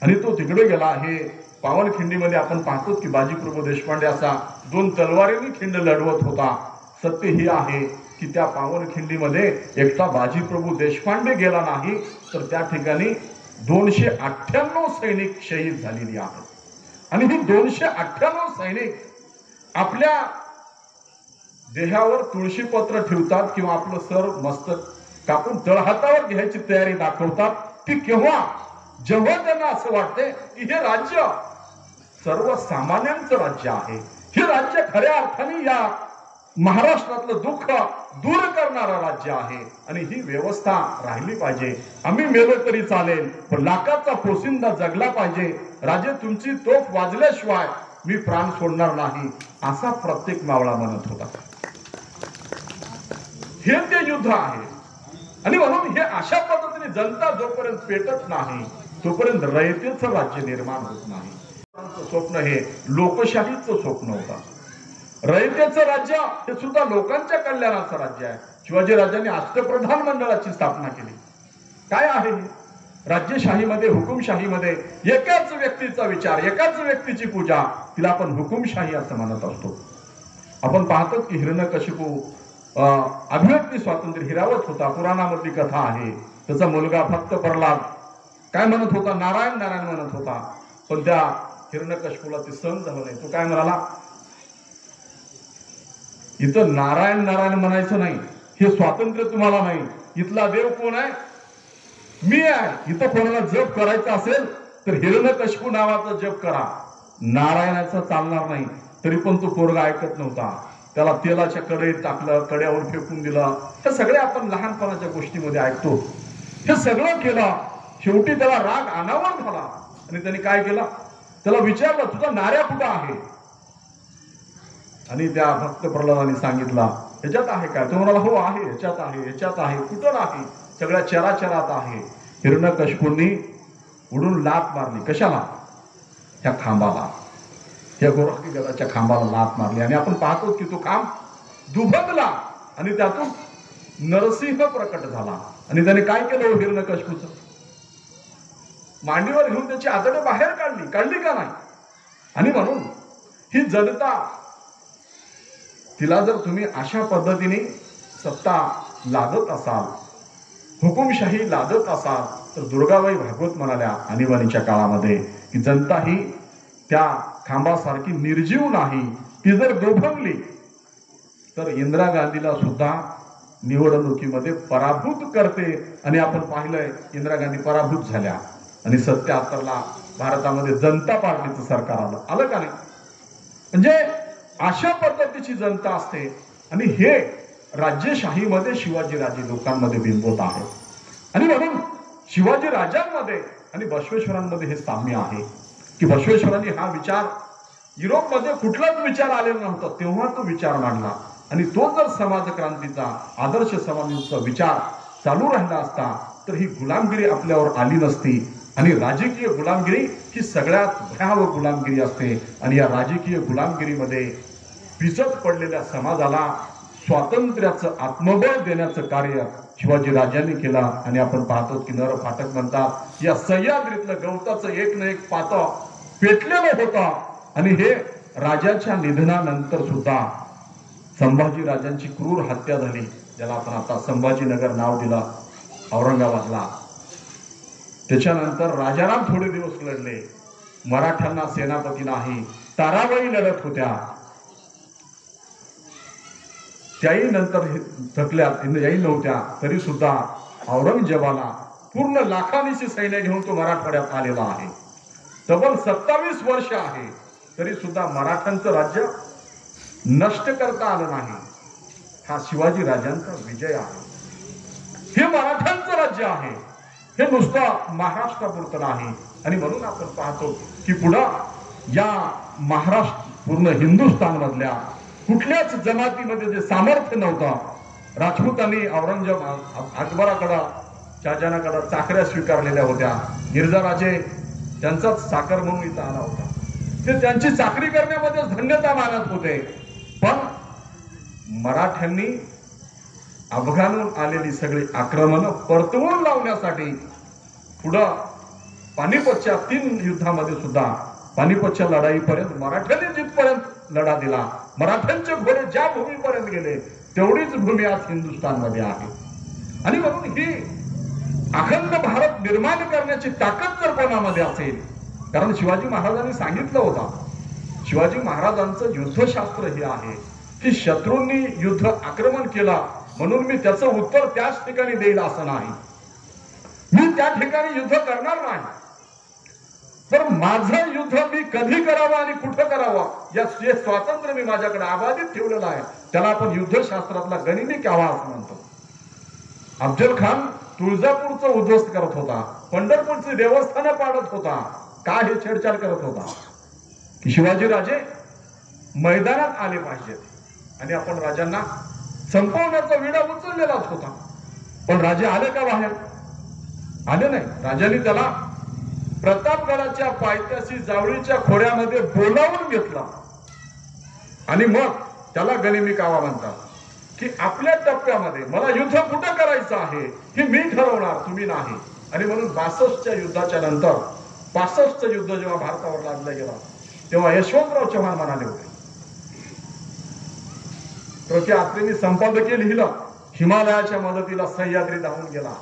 आणि तो तिकडे गेला। हे पावनखिंडीमध्ये आपण पाहतो की बाजीप्रभू देशपांडे असा 2 तलवारींनी खिंड लढवत होता। सत्य ही आहे की त्या पावनखिंडीमध्ये एकटा बाजीप्रभू देशपांडे गेला नाही, तर त्या ठिकाणी 298 सैनिक शहीद झालेली आहेत। आणि ही 298 सैनिक आपल्या देहावर तुळशीपत्र ठेवतात किंवा आपलं सर मस्तक कापून तळहातावर घ्यायची तयारी दाखवतात। ती केव्हा? जेव्हा त्यांना असं वाटते की हे राज्य सर्वसामान्यांचं राज्य आहे, हे राज्य खऱ्या अर्थाने या महाराष्ट्रातलं दुःख दूर करणारं राज्य आहे आणि ही व्यवस्था राहिली पाहिजे। आम्ही मेलो तरी चालेल, पण लाखाचा पोशिंदा जगला पाहिजे। राजे तुमची तोफ वाजल्याशिवाय मी प्राण सोडणार नाही, असा प्रत्येक मावळा म्हणत होता। हे ते युद्ध आहे। आणि म्हणून हे अशा पद्धतीने जनता जोपर्यंत पेटत नाही तोपर्यंत रयतेचं राज्य निर्माण होत नाही। स्वप्न हे लोकशाहीचं स्वप्न होतं। रयतेचं राज्य हे सुद्धा लोकांच्या कल्याणाचं राज्य आहे। शिवाजी राजांनी अष्टप्रधान मंडळाची स्थापना केली। काय आहे राज्यशाहीमध्ये, हुकुमशाहीमध्ये एकाच व्यक्तीचा विचार, एकाच व्यक्तीची पूजा, तिला आपण हुकुमशाही असं म्हणत असतो। आपण पाहतो की हिरण्यकशिपू अभिव्यक्ती स्वातंत्र्य हिरावत होता। पुराणामधली कथा आहे। त्याचा मुलगा भक्त प्रल्हाद काय म्हणत होता? नारायण नारायण म्हणत होता। पण त्या हिरण्यकशिपूला ते सहन झालं नाही। तो काय म्हणाला? इथं नारायण नारायण म्हणायचं नाही, हे स्वातंत्र्य तुम्हाला नाही। इथला देव कोण आहे? मी आहे। इथं कोणाला जप करायचा असेल तर हिरण्यकशिपू नावाचा जप करा, नारायणाचा चालणार नाही। तरी पण तो पोरगा ऐकत नव्हता। त्याला तेलाच्या कढईत टाकलं, कड्यावर फेकून दिलं। हे सगळे आपण लहानपणाच्या गोष्टीमध्ये ऐकतो। हे सगळं केलं, शेवटी त्याला राग अनावर झाला आणि त्याने काय केलं? त्याला विचारलं तुझा नाऱ्या कुठं आहे? आणि त्या भक्त प्रल्हादाने सांगितलं ह्याच्यात आहे काय? तो म्हणाला हो आहे, ह्याच्यात आहे, ह्याच्यात आहे। कुठं आहे? सगळ्या चराचरात आहे। हिरण्यकशिपूंनी उडून लात मारली। कशाला? त्या खांबाला, त्या गोरखी गडाच्या खांबाला लात मारली। आणि आपण पाहतो की तो खांब दुभंगला आणि त्यातून नरसिंह प्रकट झाला। आणि त्याने काय केलं? हिरण्यकशिपूचं मांडीवर घेऊन त्याची आतडे बाहेर काढली का नाही? आणि म्हणून ही जनता, तिला जर तुम्ही अशा पद्धतीने सत्ता लादत असाल, हुकुमशाही लादत असाल, तर दुर्गाबाई भागवत म्हणाल्या आणीबाणीच्या काळामध्ये की जनता ही त्या खांबासारखी निर्जीव नाही, ती जर दोभंगली तर इंदिरा गांधीला सुद्धा निवडणुकीमध्ये पराभूत करते। आणि आपण पाहिलंय इंदिरा गांधी पराभूत झाल्या आणि 77ला भारतामध्ये जनता पार्टीचं सरकार आलं का नाही? म्हणजे अशा पद्धतीची जनता असते। आणि हे राज्यशाहीमध्ये शिवाजी राजे लोकांमध्ये बिंबवत आहेत। आणि म्हणून शिवाजी राजांमध्ये आणि बसवेश्वरांमध्ये हे साम्य आहे की बसवेश्वरांनी हा विचार, युरोपमध्ये कुठलाच विचार आलेला नव्हता तेव्हा तो विचार मांडला। आणि तो जर समाज क्रांतीचा, आदर्श समाजाचा विचार चालू राहिला असता तर ही गुलामगिरी आपल्यावर आली नसती। आणि राजकीय गुलामगिरी ही सगळ्यात भयावह गुलामगिरी असते। आणि या राजकीय गुलामगिरीमध्ये पिचत पडलेल्या समाजाला स्वातंत्र्याचं आत्मबळ देण्याचं कार्य शिवाजी राजांनी केला. आणि आपण पाहतो की नर फाटक म्हणतात या सह्याद्रीतलं गवताचं एक ना एक पाता पेटलेलं होता. आणि हे राजाच्या निधनानंतर सुद्धा संभाजी राजांची क्रूर हत्या झाली, ज्याला आपण आता संभाजीनगर नाव दिलं औरंगाबादला. त्याच्यानंतर राजाराम थोडे दिवस लढले, मराठ्यांना सेनापती नाही, ताराबाई लढत होत्या, त्याही नंतर थकल्या याही नव्हत्या, तरी सुद्धा औरंगजेबाला पूर्ण लाखांची सैन्य घेऊन तो मराठवाड्यात आलेला आहे. तब्बल 27 वर्ष आहे, तरी सुद्धा मराठ्यांचं राज्य नष्ट करता आलं नाही. हा शिवाजी राजांचा विजय आहे. हे मराठ्यांचं राज्य आहे, हे नुसतं महाराष्ट्रापुरतं नाही. आणि म्हणून आपण पाहतो की पुढं या महाराष्ट्र पूर्ण हिंदुस्थान मधल्या कुठल्याच जमातीमध्ये जे सामर्थ्य नव्हतं, राजपूतांनी औरंगजेब अकबराकडं शहाजहानाकडं चाकऱ्या स्वीकारलेल्या होत्या. मिर्झा राजे त्यांचाच चाकर म्हणून इथं आला होता. ते त्यांची चाकरी करण्यामध्ये धन्यता मानत होते. पण मराठ्यांनी अफगाणहून आलेली सगळी आक्रमणं परतवून लावण्यासाठी पुढं पानिपतच्या 3 युद्धामध्ये सुद्धा पानिपतच्या लढाईपर्यंत मराठ्यांनी जिथपर्यंत लढा दिला, मराठ्यांचे घोडे ज्या भूमीपर्यंत गेले तेवढीच भूमी आज हिंदुस्थानमध्ये आहे. आणि म्हणून ही अखंड भारत निर्माण करण्याची ताकद जर कोणामध्ये असेल, कारण शिवाजी महाराजांनी सांगितलं होतं, शिवाजी महाराजांचं युद्धशास्त्र हे आहे की शत्रूंनी युद्ध आक्रमण केला म्हणून मी त्याचं उत्तर त्याच ठिकाणी देईल असं नाही, मी त्या ठिकाणी युद्ध करणार नाही, तर माझं युद्ध मी कधी करावं आणि कुठं करावं या स्वातंत्र्य मी माझ्याकडे आबाधित ठेवलेलं आहे. त्याला आपण युद्धशास्त्रातला गनिमी कावा असं म्हणतो. अफजल खान तुळजापूरचं उद्ध्वस्त करत होता, पंढरपूरची देवस्थानं पाडत होता, का हे छेडछाड करत होता की शिवाजी राजे मैदानात आले पाहिजेत. आणि आपण राजांना संपवण्याचा विडा उचललेलाच होता, पण राजे आले का बाहेर? आले नाही. राजांनी त्याला प्रतापगडाच्या पायथ्याशी जावळीच्या खोऱ्यामध्ये बोलावून घेतला आणि मग त्याला गनिमी कावा म्हणतात की आपल्या टप्प्यामध्ये मला युद्ध कुठं करायचं आहे हे मी ठरवणार, तुम्ही नाही. आणि म्हणून 62च्या युद्धाच्या नंतर 65चं युद्ध जेव्हा भारतावर लादलं गेलं तेव्हा यशवंतराव चव्हाण म्हणाले होते, प्रति आत्रेंनी संपादकीय लिहिलं, हिमालयाच्या मदतीला सह्याद्री धावून गेला.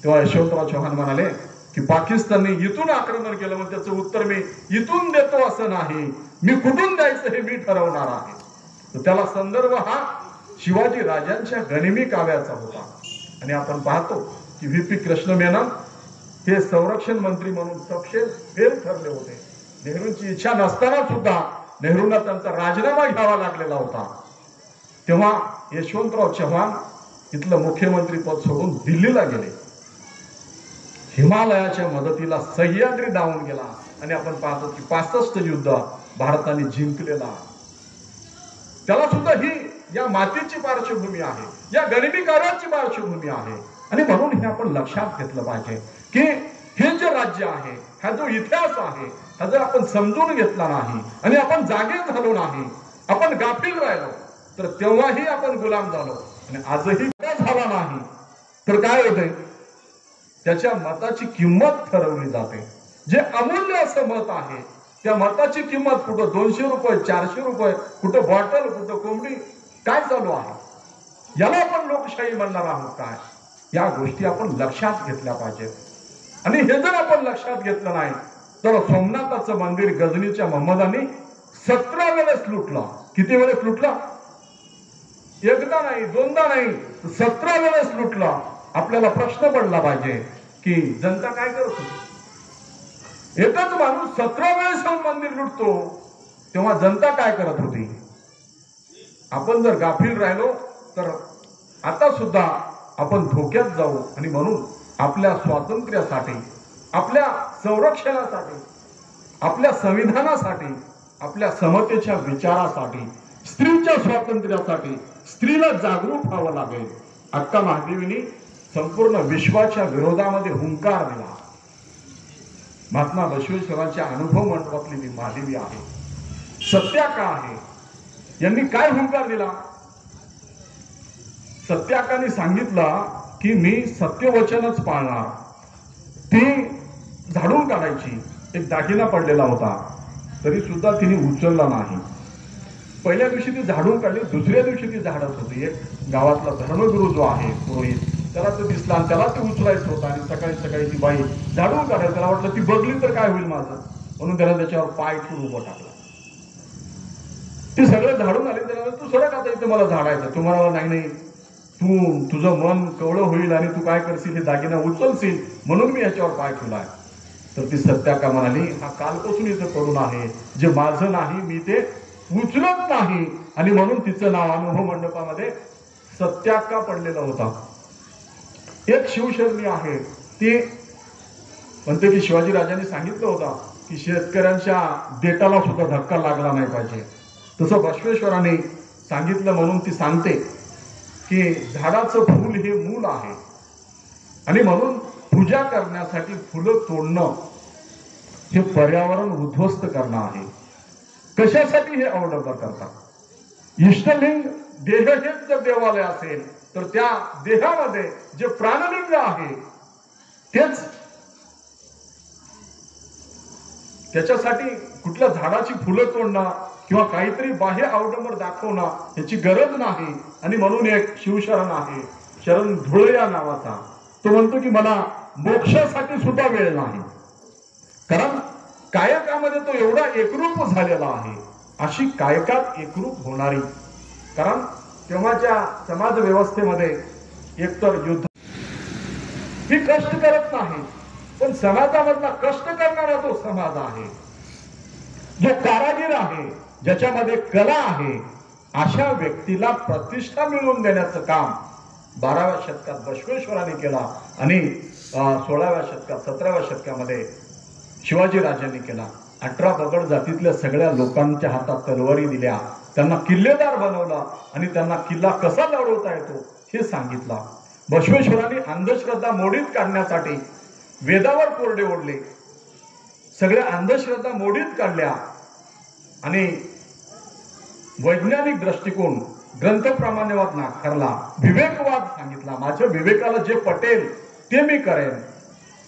तेव्हा यशवंतराव चव्हाण म्हणाले की पाकिस्तानने इथून आक्रमण केलं मग त्याचं उत्तर मी इथून देतो असं नाही, मी कुठून द्यायचं हे मी ठरवणार आहे. तर त्याला संदर्भ हा शिवाजी राजांच्या गनिमी काव्याचा होता. आणि आपण पाहतो की व्ही.पी. कृष्ण मेनन हे संरक्षण मंत्री म्हणून सपशेल फेल ठरले होते. नेहरूंची इच्छा नसताना सुद्धा नेहरूंना त्यांचा राजीनामा घ्यावा लागलेला होता. तेव्हा यशवंतराव चव्हाण इथलं मुख्यमंत्री पद सोडून दिल्लीला गेले, हिमालयाच्या मदतीला सह्याद्री धावून गेला. आणि आपण पाहतो की 65 युद्ध भारताने जिंकलेला, त्याला सुद्धा ही या मातीची पार्श्वभूमी आहे, या गनिमी कार्याची पार्श्वभूमी आहे. आणि म्हणून हे आपण लक्षात घेतलं पाहिजे की हे जे राज्य आहे, हा जो इतिहास आहे, हा जर आपण समजून घेतला नाही आणि आपण जागे झालो नाही, आपण गाफील राहिलो, तर तेव्हाही आपण गुलाम झालो. आणि आजही झाला नाही तर काय होते, त्याच्या मताची किंमत ठरवली जाते. जे अमूल्य असं मत आहे त्या मताची किंमत कुठं 200 रुपये, 400 रुपये, कुठं बॉटल, कुठं कोंबडी, काय चालू आहे, याला आपण लोकशाही म्हणणार आहोत काय? या गोष्टी आपण लक्षात घेतल्या पाहिजेत. आणि हे जर आपण लक्षात घेतलं नाही तर सोमनाथाचं मंदिर गजनीच्या मोहम्मदांनी 17 वेळेस लुटलं. किती वेळेस लुटलं? एकदा नाही, दोनदा नाही, 17 वेळेस लुटलं. आपल्याला प्रश्न पडला पाहिजे की जनता काय करत होती? एकच माणूस 17 वेळेस मंदिर लुटतो तेव्हा जनता काय करत होती? आपण जर गाफील राहिलो तर आता सुद्धा आपण धोक्यात जाऊ. आणि म्हणून आपल्या स्वातंत्र्यासाठी, आपल्या संरक्षणासाठी, आपल्या संविधानासाठी, आपल्या समतेच्या विचारासाठी, स्त्रीच्या स्वातंत्र्यासाठी स्त्रीला जागरूक व्हावं लागेल. अक्का महादेवींनी संपूर्ण विश्वाच्या विरोधामध्ये हुंकार दिला. महात्मा बसवेश्वरांच्या अनुभव मंडपातली ती महादेवी आहे. सत्या का आहे यांनी काय हुंकार दिला? सत्याकाने सांगितलं की मी सत्यवचनच पाळणार. ती झाडून काढायची. एक दागिना पडलेला होता तरी सुद्धा तिने उचलला नाही. पहिल्या दिवशी ती झाडून काढली, दुसऱ्या दिवशी ती झाडत होती. एक गावातला धर्मगुरू जो आहे पुरोहित, त्याला तो दिसला आणि त्याला ते उचलायचं होतं आणि सकाळी सकाळी ती बाई झाडून काढायला. त्याला वाटलं ती बघली तर काय होईल माझं, म्हणून त्याला त्याच्यावर पाय ठेवून उभं टाकला. ती सगळं झाडून आली. त्याला तू सडक आता इथे मला झाडायचं. तू म्हणाला नाही नाही, तू तुझं मन कवळं होईल आणि तू काय करशील, हे दागिना उचलशील म्हणून मी याच्यावर पाय ठेवलाय. तर ती सत्याका म्हणाली, हा कालपासून इथं करून आहे, जे माझं नाही मी ते उचलत नाही. आणि म्हणून तिचं नाव अनुभव मंडपामध्ये सत्याका पडलेला होता. एक शिवशरणी आहे, ती म्हणते की शिवाजी राजांनी सांगितलं होतं की शेतकऱ्यांच्या देटाला सुद्धा धक्का लागला नाही पाहिजे. तसं बसवेश्वरांनी सांगितलं म्हणून ती सांगते की झाडाचं फूल हे मूल आहे आणि म्हणून पूजा करण्यासाठी फुलं तोडणं हे पर्यावरण उद्ध्वस्त करणं आहे. कशासाठी हे अवलंबन करतात? इष्टलिंग देह हेच जर देवालय असेल तर त्या देहामध्ये जे प्राणलिंग आहे तेच, त्याच्यासाठी कुठल्या झाडाची फुलं तोडणं किंवा काहीतरी बाह्य अवडंबर दाखवणं याची गरज नाही. आणि म्हणून एक शिवशरण आहे, शरण धुळया नावाचा, तो म्हणतो की मला मोक्षासाठी सुद्धा वेळ नाही, कारण कायकामध्ये तो एवढा एकरूप झालेला आहे. अशी कायकात एकरूप होणारी, कारण तेव्हाच्या समाज व्यवस्थेमध्ये एकतर युद्ध ही कष्ट करत नाही, पण समाजामधला कष्ट करणारा तो समाज आहे, जो कारागीर आहे, ज्याच्यामध्ये कला आहे, अशा व्यक्तीला प्रतिष्ठा मिळवून देण्याचं काम 12व्या शतकात बसवेश्वरांनी केला आणि 16व्या शतकात 17व्या शतकामध्ये शिवाजी राजांनी केला. 18 पगड जातीतल्या सगळ्या लोकांच्या हातात तलवारी दिल्या, त्यांना किल्लेदार बनवला आणि त्यांना किल्ला कसा लढवता येतो हे सांगितलं. बसवेश्वरांनी अंधश्रद्धा मोडीत काढण्यासाठी वेदावर कोरडे ओढले, सगळ्या अंधश्रद्धा मोडीत काढल्या आणि वैज्ञानिक दृष्टिकोन ग्रंथप्रमाणेवाद नाकारला, विवेकवाद सांगितला. माझ्या विवेकाला जे पटेल ते मी करेन.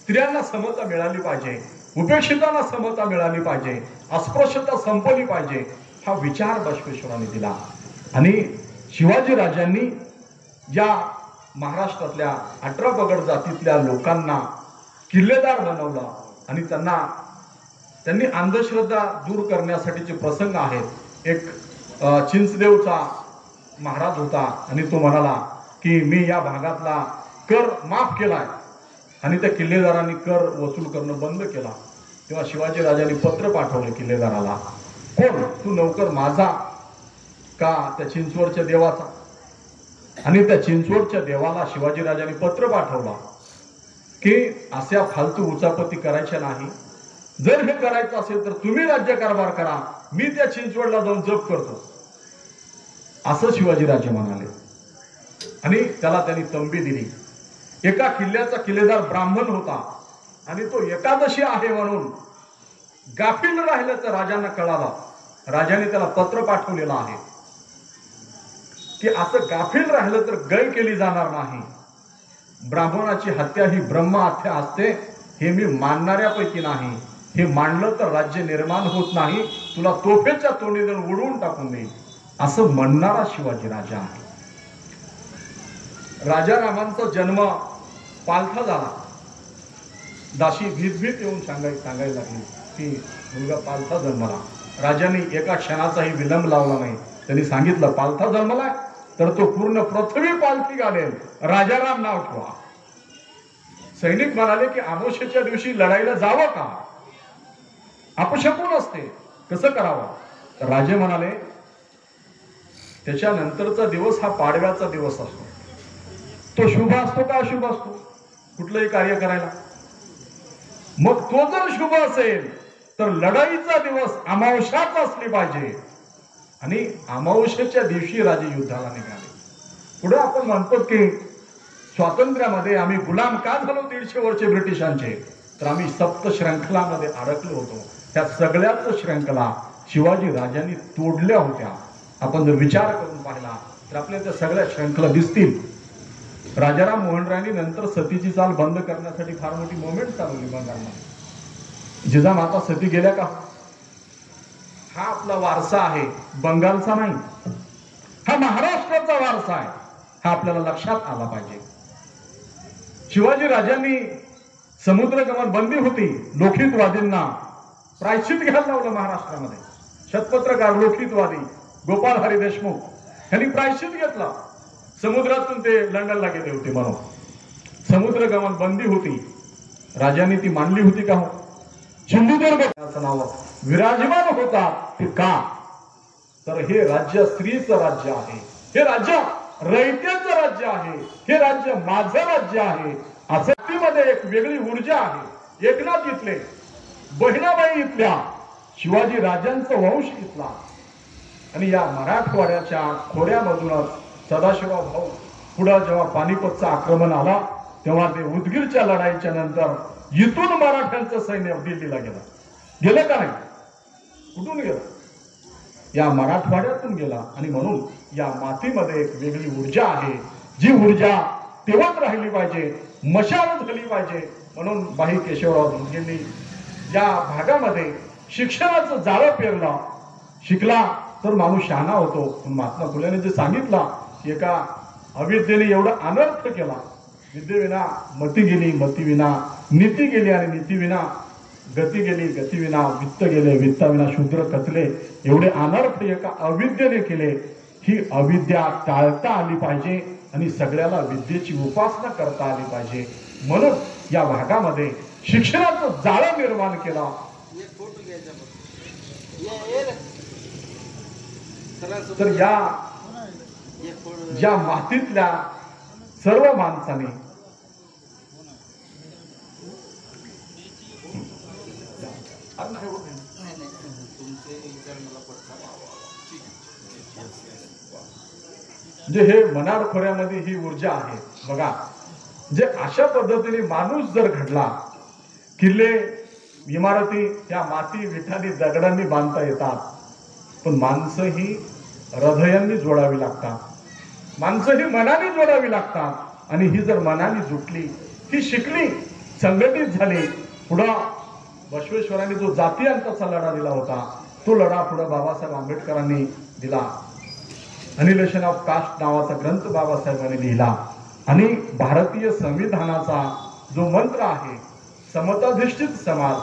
स्त्रियांना समता मिळाली पाहिजे, उपेक्षितांना समता मिळाली पाहिजे, अस्पृश्यता संपली पाहिजे, हा विचार बसवेश्वरांनी दिला. आणि शिवाजी राजांनी या महाराष्ट्रातल्या 18 पगड जातीतल्या लोकांना किल्लेदार बनवलं आणि त्यांनी अंधश्रद्धा दूर करण्यासाठीचे प्रसंग आहेत. एक चिंचदेवचा महाराज होता आणि तो म्हणाला की मी या भागातला कर माफ केलाय आणि त्या किल्लेदारांनी कर वसूल करणं बंद केला. तेव्हा शिवाजी राजांनी पत्र पाठवलं किल्लेदाराला, कोण तू नौकर माझा का त्या चिंचवडच्या देवाचा? आणि त्या चिंचवडच्या देवाला शिवाजी राजांनी पत्र पाठवला की अशा फालतू उचापती करायच्या नाही, जर हे करायचं असेल तर तुम्ही राज्यकारभार करा, मी त्या चिंचवडला जाऊन जप करतो, असं शिवाजी राजे म्हणाले. आणि त्याला त्यांनी तंबी दिली. एका किल्ल्याचा किल्लेदार ब्राह्मण होता आणि तो एकादशी आहे म्हणून गाफील राहिल्याचं राजांना कळालं. राजाने त्याला पत्र पाठवलेलं आहे की असं गाफील राहिलं तर गय केली जाणार नाही, ब्राह्मणाची हत्या ही ब्रह्म हत्या असते, हे मी मानणाऱ्यापैकी नाही, हे मानलं तर राज्य निर्माण होत नाही, तुला तोफेच्या तोंडी देऊन उडवून टाकून देईल, असं म्हणणारा शिवाजी राजा आहे. राजारामांचा जन्म पालथा झाला. दाशी भीत येऊन सांगायला लागली की मुलगा पालथा जन्मला. राजांनी एका क्षणाचाही विलंब लावला नाही. त्यांनी सांगितलं पालथा जन्मलाय तर तो पूर्ण पृथ्वी पालथी घालेल, राजाराम नाव ठेवा. सैनिक म्हणाले की अमावस्येच्या दिवशी लढाईला जावं का? अपशकुन असते, कसं करावं? तर राजे म्हणाले त्याच्यानंतरचा दिवस हा पाडव्याचा दिवस असतो, तो शुभ असतो का अशुभ असतो कुठलंही कार्य करायला? मग तो जर शुभ असेल तर लढाईचा दिवस अमावस्याच असली पाहिजे. आणि अमावस्येच्या दिवशी राजे युद्धाला निघाले. पुढे आपण म्हणतो की स्वातंत्र्यामध्ये आम्ही गुलाम का झालो 150 वर्षे ब्रिटिशांचे, तर आम्ही सप्त श्रंखलामध्ये अडकलो होतो. त्या सगळ्याच श्रंखला शिवाजी राजांनी तोडल्या होत्या. आपण जर विचार करून पाहिला तर आपल्याला त्या सगळ्या शृंखला दिसतील. राजाराम मोहन रायनी नंतर सतीची चाल बंद करण्यासाठी फार मोठी मुवमेंट चालवली बंगालमध्ये. जिजामाता सती गेल्या का? हा आपला वारसा आहे, बंगालचा नाही, हा महाराष्ट्राचा वारसा आहे. हा आपल्याला लक्षात आला पाहिजे. शिवाजी राजांनी समुद्रगमन बंदी होती, लोकहितवादींना प्रायश्चित घ्यायला लावलं महाराष्ट्रामध्ये. शतपत्रकार लोकहितवादी गोपाल हरी देशमुख यांनी प्रायश्चित घेतला. समुद्रातून ते लंडनला गेले होते म्हणून. समुद्रगमन बंदी होती, राजांनी ती मानली होती का? हो. सिंधुदुर्ग नाव विराजमान होता ते का? तर हे राज्य स्त्रीचं राज्य आहे, हे राज्य रयतेचं राज्य आहे, हे राज्य माझं राज्य आहे. असतीमध्ये एक वेगळी ऊर्जा आहे. एकनाथ इथले, बहिणाबाई इथल्या, शिवाजी राजांचा वंश इथला आणि या मराठवाड्याच्या खोऱ्यामधूनच सदाशिवराव भाऊ पुढे जेव्हा पानिपतचं आक्रमण आला तेव्हा ते उदगीरच्या लढाईच्या नंतर इथून मराठ्यांचं सैन्य दिल्लीला गेलं का नाही? कुठून गेलं? या मराठवाड्यातून गेला. आणि म्हणून या मातीमध्ये एक वेगळी ऊर्जा आहे, जी ऊर्जा तेवत राहिली पाहिजे, मशाल झाली पाहिजे. म्हणून भाई केशवराव धोंडेंनी या भागामध्ये शिक्षणाचं जाळं पेरलं. शिकला तर माणूस शहाणा होतो. पण महात्मा फुलेने जे सांगितलं, एका अविद्येने एवढा अनर्थ केला. विद्येविना मती गेली, मतीविना नीती गेली आणि नीतीविना गती गेली, गतीविना वित्त गेले, वित्ताविना शूद्र कचले. एवढे अनर्थ एका अविद्येने केले. ही अविद्या टाळता आली पाहिजे आणि सगळ्याला विद्येची उपासना करता आली पाहिजे. म्हणून या भागामध्ये शिक्षणाचं जाळं निर्माण केला. तर या मातीतल्या सर्व माणसांनी जे हे मनार खोऱ्यामध्ये ही ऊर्जा आहे बघा. जे अशा पद्धतीने माणूस जर घडला, किल्ले इमारती या माती विठांनी दगडांनी बांधता येतात, पण माणसं ही हृदयांनी जोडावी लागतात, माणसं ही मनाने जोडावी लागतात. आणि ही जर मनाने जुटली, ही शिकली, संघटित झाली, पुढं बसवेश्वरांनी जो जातीयांचा लढा दिला होता तो लढा पुढे बाबासाहेब आंबेडकरांनी दिला. अनिलेशन ऑफ कास्ट नावाचा ग्रंथ बाबासाहेबांनी लिहिला. आणि भारतीय संविधानाचा जो मंत्र आहे समताधिष्ठित समाज,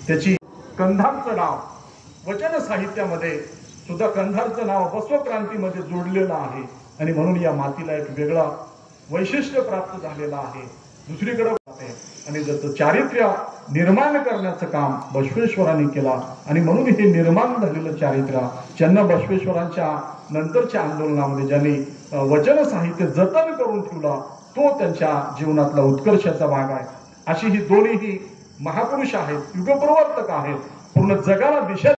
त्याची कंधारचं नाव वचन साहित्यामध्ये सुद्धा कंधारचं नाव बसवक्रांतीमध्ये जोडलेलं आहे. आणि म्हणून या मातीला एक वेगळं वैशिष्ट्य प्राप्त झालेलं आहे. दुसरीकडे आणि त्याचं चारित्र्य निर्माण करण्याचं काम बसवेश्वरांनी केला. आणि म्हणून हे निर्माण झालेलं चारित्र्य चन्न बसवेश्वरांच्या नंतरच्या आंदोलनामध्ये ज्यांनी वचन साहित्य जतन करून ठेवलं, तो त्यांच्या जीवनातला उत्कर्षाचा भाग आहे. अशी ही दोन्ही महापुरुष आहेत, युगप्रवर्तक आहेत, पूर्ण जगाला दिशा